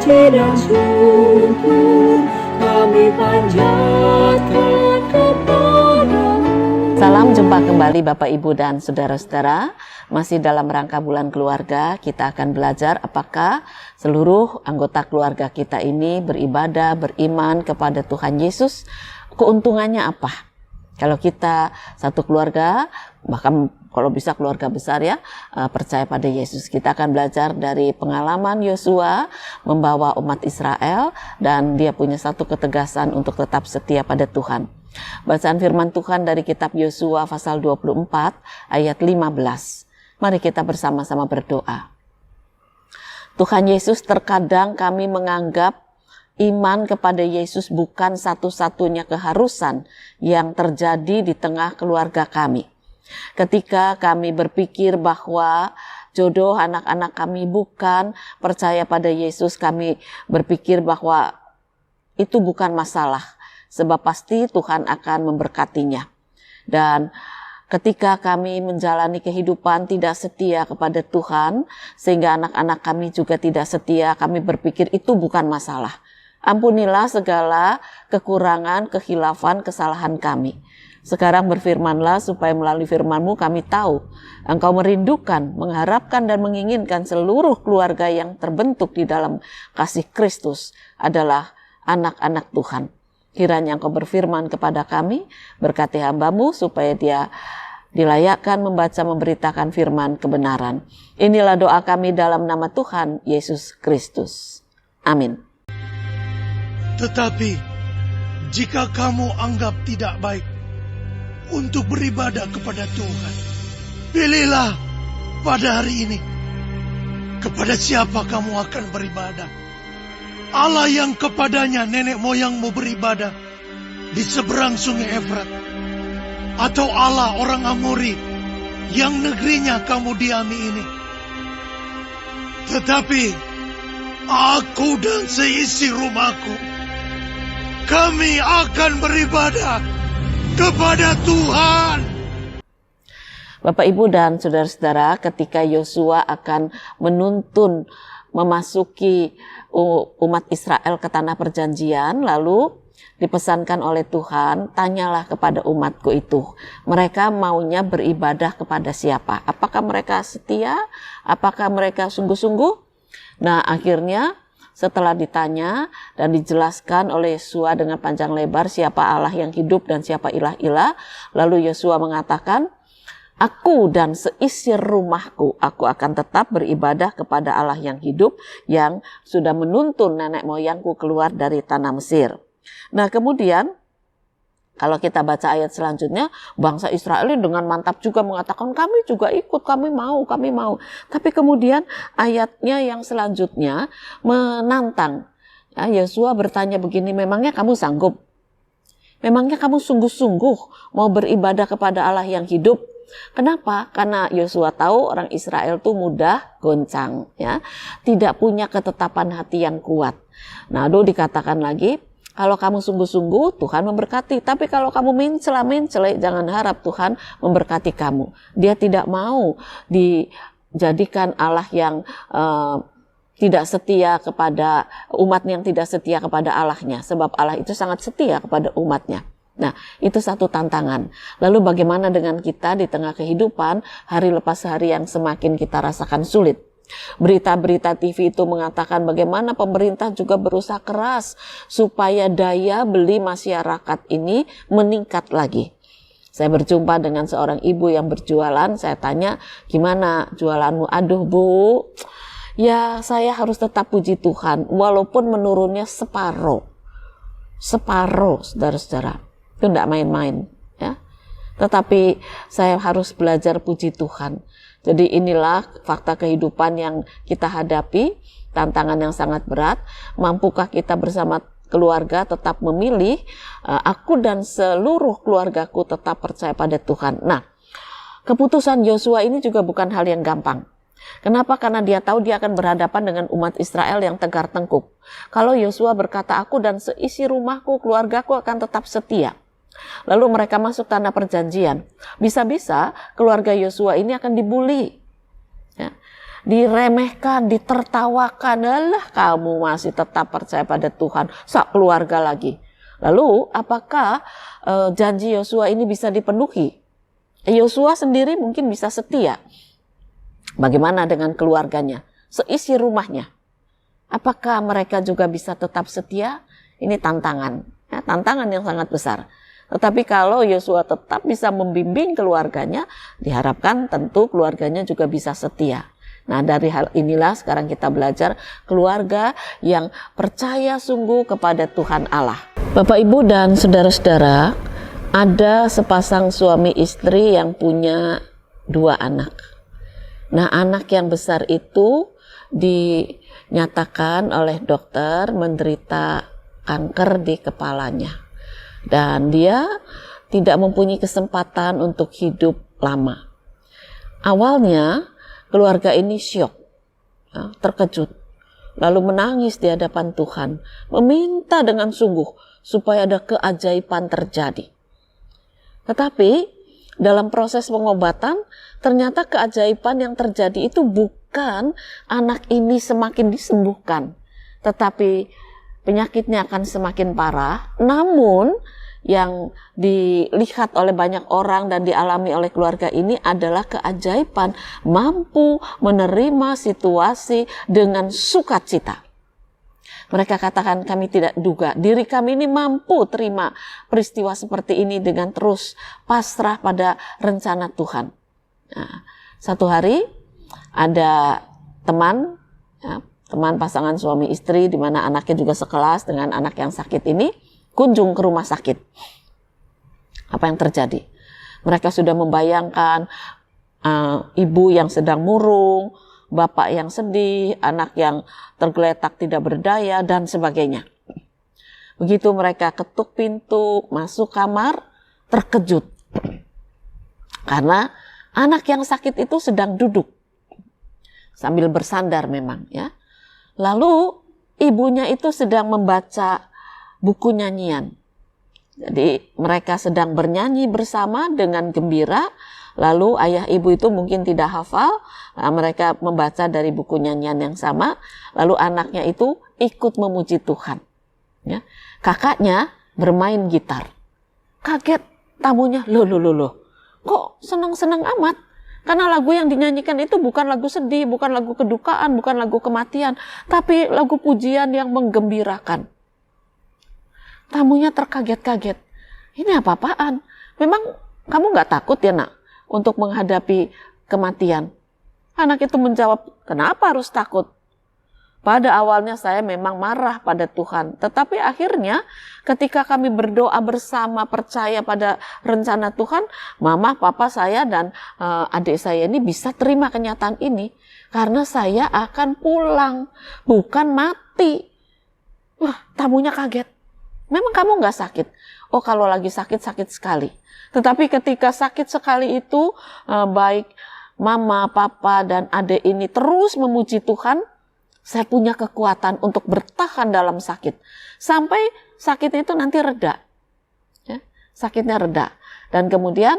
puji dan syukur kami panjatkan kepadamu. Salam jumpa kembali Bapak Ibu dan Saudara-saudara. Masih dalam rangka bulan keluarga, kita akan belajar apakah seluruh anggota keluarga kita ini beribadah, beriman kepada Tuhan Yesus. Keuntungannya apa? Kalau kita satu keluarga, bahkan kalau bisa keluarga besar ya, percaya pada Yesus. Kita akan belajar dari pengalaman Yosua membawa umat Israel, dan dia punya satu ketegasan untuk tetap setia pada Tuhan. Bacaan firman Tuhan dari kitab Yosua pasal 24 ayat 15. Mari kita bersama-sama berdoa. Tuhan Yesus, terkadang kami menganggap iman kepada Yesus bukan satu-satunya keharusan yang terjadi di tengah keluarga kami. Ketika kami berpikir bahwa jodoh anak-anak kami bukan percaya pada Yesus, kami berpikir bahwa itu bukan masalah, sebab pasti Tuhan akan memberkatinya. Dan ketika kami menjalani kehidupan tidak setia kepada Tuhan, sehingga anak-anak kami juga tidak setia, kami berpikir itu bukan masalah. Ampunilah segala kekurangan, kekhilafan, kesalahan kami. Sekarang berfirmanlah supaya melalui firman-Mu kami tahu Engkau merindukan, mengharapkan dan menginginkan seluruh keluarga yang terbentuk di dalam kasih Kristus adalah anak-anak Tuhan. Kiranya Engkau berfirman kepada kami, berkati hamba-Mu supaya dia dilayakkan membaca, memberitakan firman kebenaran. Inilah doa kami dalam nama Tuhan Yesus Kristus. Amin. Tetapi jika kamu anggap tidak baik untuk beribadah kepada Tuhan, pilihlah pada hari ini kepada siapa kamu akan beribadah. Allah yang kepadanya nenek moyangmu beribadah di seberang sungai Efrat, atau Allah orang Amori yang negerinya kamu diami ini. Tetapi aku dan seisi rumahku, kami akan beribadah kepada Tuhan. Bapak, Ibu, dan saudara-saudara, ketika Yosua akan menuntun memasuki umat Israel ke tanah perjanjian, lalu dipesankan oleh Tuhan, tanyalah kepada umatku itu, mereka maunya beribadah kepada siapa? Apakah mereka setia? Apakah mereka sungguh-sungguh? Nah, akhirnya setelah ditanya dan dijelaskan oleh Yosua dengan panjang lebar siapa Allah yang hidup dan siapa ilah-ilah, lalu Yosua mengatakan, aku dan seisi rumahku, aku akan tetap beribadah kepada Allah yang hidup, yang sudah menuntun nenek moyangku keluar dari tanah Mesir. Nah, kemudian kalau kita baca ayat selanjutnya, bangsa Israel dengan mantap juga mengatakan, kami juga ikut, kami mau. Tapi kemudian ayatnya yang selanjutnya menantang. Ya, Yosua bertanya begini, memangnya kamu sanggup? Memangnya kamu sungguh-sungguh mau beribadah kepada Allah yang hidup? Kenapa? Karena Yosua tahu orang Israel itu mudah goncang, ya, tidak punya ketetapan hati yang kuat. Nah, lalu dikatakan lagi, kalau kamu sungguh-sungguh, Tuhan memberkati. Tapi kalau kamu mencela-mencela, jangan harap Tuhan memberkati kamu. Dia tidak mau dijadikan Allah yang tidak setia kepada umatnya, yang tidak setia kepada Allahnya. Sebab Allah itu sangat setia kepada umatnya. Nah, itu satu tantangan. Lalu bagaimana dengan kita di tengah kehidupan, hari lepas hari yang semakin kita rasakan sulit? Berita-berita TV itu mengatakan bagaimana pemerintah juga berusaha keras supaya daya beli masyarakat ini meningkat lagi. Saya berjumpa dengan seorang ibu yang berjualan, saya tanya, gimana jualanmu? Aduh Bu, ya saya harus tetap puji Tuhan, walaupun menurunnya separuh, saudara-saudara. Itu tidak main-main, ya. Tetapi saya harus belajar puji Tuhan. Jadi inilah fakta kehidupan yang kita hadapi, tantangan yang sangat berat. Mampukah kita bersama keluarga tetap memilih, aku dan seluruh keluargaku tetap percaya pada Tuhan. Nah, keputusan Yosua ini juga bukan hal yang gampang. Kenapa? Karena dia tahu dia akan berhadapan dengan umat Israel yang tegar tengkuk. Kalau Yosua berkata, aku dan seisi rumahku, keluargaku akan tetap setia. Lalu mereka masuk tanah perjanjian. Bisa-bisa keluarga Yosua ini akan dibully. Ya. diremehkan, ditertawakan. Alah, kamu masih tetap percaya pada Tuhan, sak keluarga lagi. Lalu apakah janji Yosua ini bisa dipenuhi? Yosua sendiri mungkin bisa setia. Bagaimana dengan keluarganya? Seisi rumahnya. Apakah mereka juga bisa tetap setia? Ini tantangan, ya, tantangan yang sangat besar. Tetapi kalau Yosua tetap bisa membimbing keluarganya, diharapkan tentu keluarganya juga bisa setia. Nah, dari hal inilah sekarang kita belajar keluarga yang percaya sungguh kepada Tuhan Allah. Bapak, Ibu, dan saudara-saudara, ada sepasang suami istri yang punya 2 anak. Nah, anak yang besar itu dinyatakan oleh dokter menderita kanker di kepalanya. Dan dia tidak mempunyai kesempatan untuk hidup lama. Awalnya keluarga ini syok, terkejut, lalu menangis di hadapan Tuhan, meminta dengan sungguh supaya ada keajaiban terjadi. Tetapi dalam proses pengobatan, ternyata keajaiban yang terjadi itu bukan anak ini semakin disembuhkan, tetapi penyakitnya akan semakin parah. Namun yang dilihat oleh banyak orang dan dialami oleh keluarga ini adalah keajaiban mampu menerima situasi dengan sukacita. Mereka katakan, kami tidak duga diri kami ini mampu terima peristiwa seperti ini dengan terus pasrah pada rencana Tuhan. Nah, satu hari ada teman pasangan suami istri di mana anaknya juga sekelas dengan anak yang sakit ini kunjung ke rumah sakit. Apa yang terjadi? Mereka sudah membayangkan ibu yang sedang murung, bapak yang sedih, anak yang tergeletak tidak berdaya, dan sebagainya. Begitu mereka ketuk pintu, masuk kamar, terkejut. Karena anak yang sakit itu sedang duduk, sambil bersandar memang, ya. Lalu ibunya itu sedang membaca buku nyanyian. Jadi mereka sedang bernyanyi bersama dengan gembira. Lalu ayah ibu itu mungkin tidak hafal, mereka membaca dari buku nyanyian yang sama. Lalu anaknya itu ikut memuji Tuhan. Ya. Kakaknya bermain gitar. Kaget tamunya, loh, kok senang-senang amat? Karena lagu yang dinyanyikan itu bukan lagu sedih, bukan lagu kedukaan, bukan lagu kematian, tapi lagu pujian yang menggembirakan. Tamunya terkaget-kaget. Ini apa-apaan? Memang kamu gak takut ya nak untuk menghadapi kematian? Anak itu menjawab, kenapa harus takut? Pada awalnya saya memang marah pada Tuhan. Tetapi akhirnya ketika kami berdoa bersama percaya pada rencana Tuhan, mama, papa saya dan adik saya ini bisa terima kenyataan ini. Karena saya akan pulang, bukan mati. Wah, tamunya kaget. Memang kamu nggak sakit? Oh, kalau lagi sakit, sakit sekali. Tetapi ketika sakit sekali itu, baik mama, papa, dan adik ini terus memuji Tuhan, saya punya kekuatan untuk bertahan dalam sakit. Sampai sakit itu nanti reda. Ya, sakitnya reda. Dan kemudian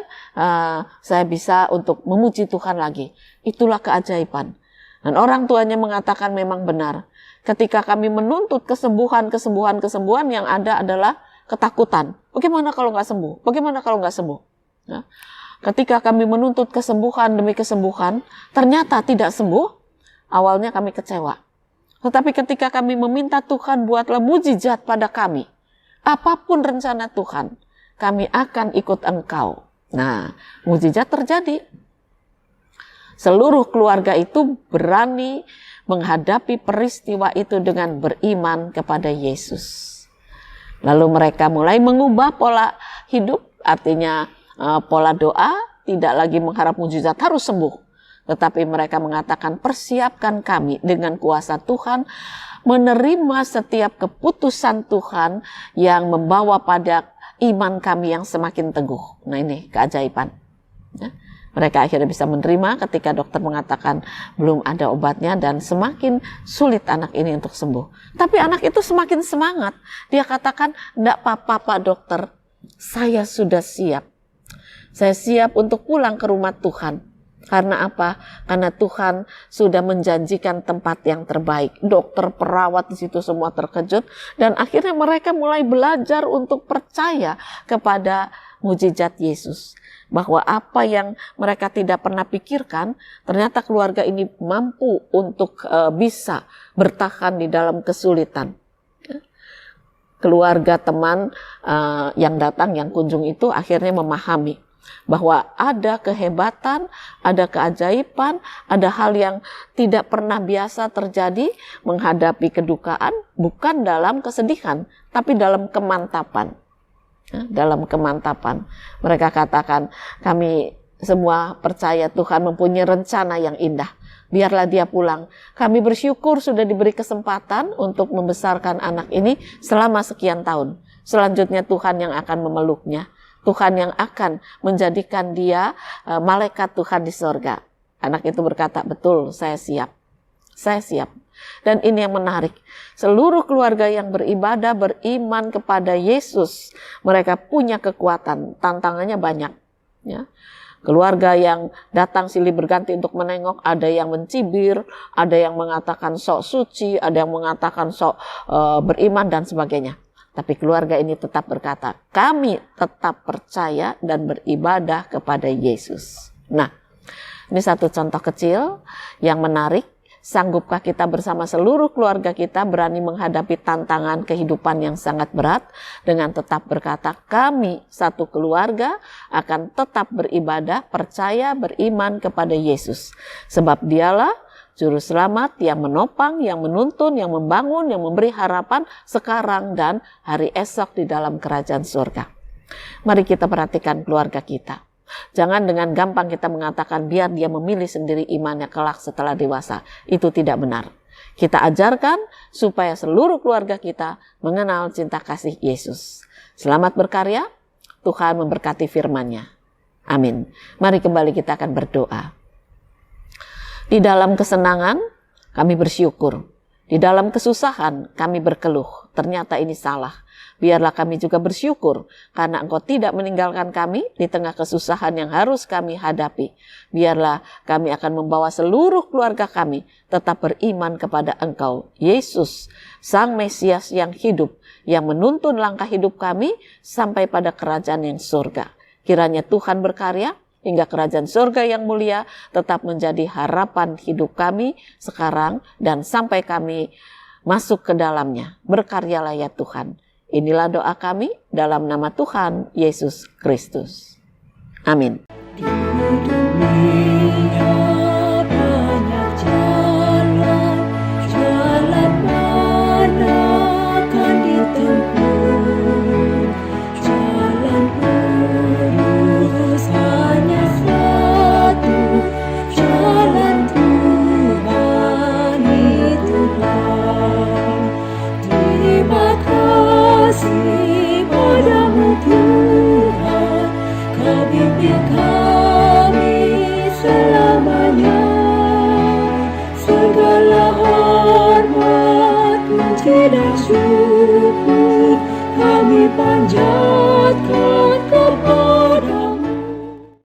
saya bisa untuk memuji Tuhan lagi. Itulah keajaiban. Dan orang tuanya mengatakan memang benar. Ketika kami menuntut kesembuhan yang ada adalah ketakutan. Bagaimana kalau nggak sembuh? Bagaimana kalau nggak sembuh? Ya. Ketika kami menuntut kesembuhan demi kesembuhan, ternyata tidak sembuh, awalnya kami kecewa. Tetapi ketika kami meminta Tuhan buatlah mujizat pada kami, apapun rencana Tuhan, kami akan ikut Engkau. Nah, mujizat terjadi. Seluruh keluarga itu berani menghadapi peristiwa itu dengan beriman kepada Yesus. Lalu mereka mulai mengubah pola hidup, artinya pola doa, tidak lagi mengharap mujizat harus sembuh. Tetapi mereka mengatakan persiapkan kami dengan kuasa Tuhan, menerima setiap keputusan Tuhan yang membawa pada iman kami yang semakin teguh. Nah, ini keajaiban. Ya. Mereka akhirnya bisa menerima ketika dokter mengatakan belum ada obatnya dan semakin sulit anak ini untuk sembuh. Tapi anak itu semakin semangat. Dia katakan, enggak apa-apa Pak Dokter, saya sudah siap. Saya siap untuk pulang ke rumah Tuhan. Karena apa? Karena Tuhan sudah menjanjikan tempat yang terbaik. Dokter, perawat di situ semua terkejut, dan akhirnya mereka mulai belajar untuk percaya kepada mujizat Yesus. Bahwa apa yang mereka tidak pernah pikirkan, ternyata keluarga ini mampu untuk bisa bertahan di dalam kesulitan. Keluarga, teman yang datang, yang kunjung itu akhirnya memahami bahwa ada kehebatan, ada keajaiban, ada hal yang tidak pernah biasa terjadi menghadapi kedukaan, bukan dalam kesedihan, tapi dalam kemantapan. Dalam kemantapan. Mereka katakan, kami semua percaya Tuhan mempunyai rencana yang indah. Biarlah dia pulang. Kami bersyukur sudah diberi kesempatan untuk membesarkan anak ini selama sekian tahun. Selanjutnya Tuhan yang akan memeluknya. Tuhan yang akan menjadikan dia malaikat Tuhan di sorga. Anak itu berkata, betul, saya siap. Saya siap. Dan ini yang menarik. Seluruh keluarga yang beribadah, beriman kepada Yesus, mereka punya kekuatan. Tantangannya banyak. Ya. Keluarga yang datang silih berganti untuk menengok, ada yang mencibir, ada yang mengatakan sok suci, ada yang mengatakan sok beriman dan sebagainya. Tapi keluarga ini tetap berkata, kami tetap percaya dan beribadah kepada Yesus. Nah, ini satu contoh kecil yang menarik. Sanggupkah kita bersama seluruh keluarga kita berani menghadapi tantangan kehidupan yang sangat berat dengan tetap berkata, kami satu keluarga akan tetap beribadah, percaya, beriman kepada Yesus. Sebab dialah Juru Selamat yang menopang, yang menuntun, yang membangun, yang memberi harapan sekarang dan hari esok di dalam kerajaan surga. Mari kita perhatikan keluarga kita. Jangan dengan gampang kita mengatakan biar dia memilih sendiri imannya kelak setelah dewasa. Itu tidak benar. Kita ajarkan supaya seluruh keluarga kita mengenal cinta kasih Yesus. Selamat berkarya, Tuhan memberkati firman-Nya. Amin. Mari kembali kita akan berdoa. Di dalam kesenangan kami bersyukur. Di dalam kesusahan kami berkeluh. Ternyata ini salah. Biarlah kami juga bersyukur karena Engkau tidak meninggalkan kami di tengah kesusahan yang harus kami hadapi. Biarlah kami akan membawa seluruh keluarga kami tetap beriman kepada Engkau, Yesus, Sang Mesias yang hidup, yang menuntun langkah hidup kami sampai pada kerajaan yang surga. Kiranya Tuhan berkarya hingga kerajaan surga yang mulia tetap menjadi harapan hidup kami sekarang dan sampai kami masuk ke dalamnya. Berkaryalah ya Tuhan. Inilah doa kami dalam nama Tuhan Yesus Kristus. Amin. Di dunia banyak jalan, jalan mana akan ditempuh? Jalan lurus hanya satu, jalan Tuhan itulah. Terima kasih padamu Tuhan, Kau bimbing kami selamanya. Segala hormat, puji dan syukur kami panjatkan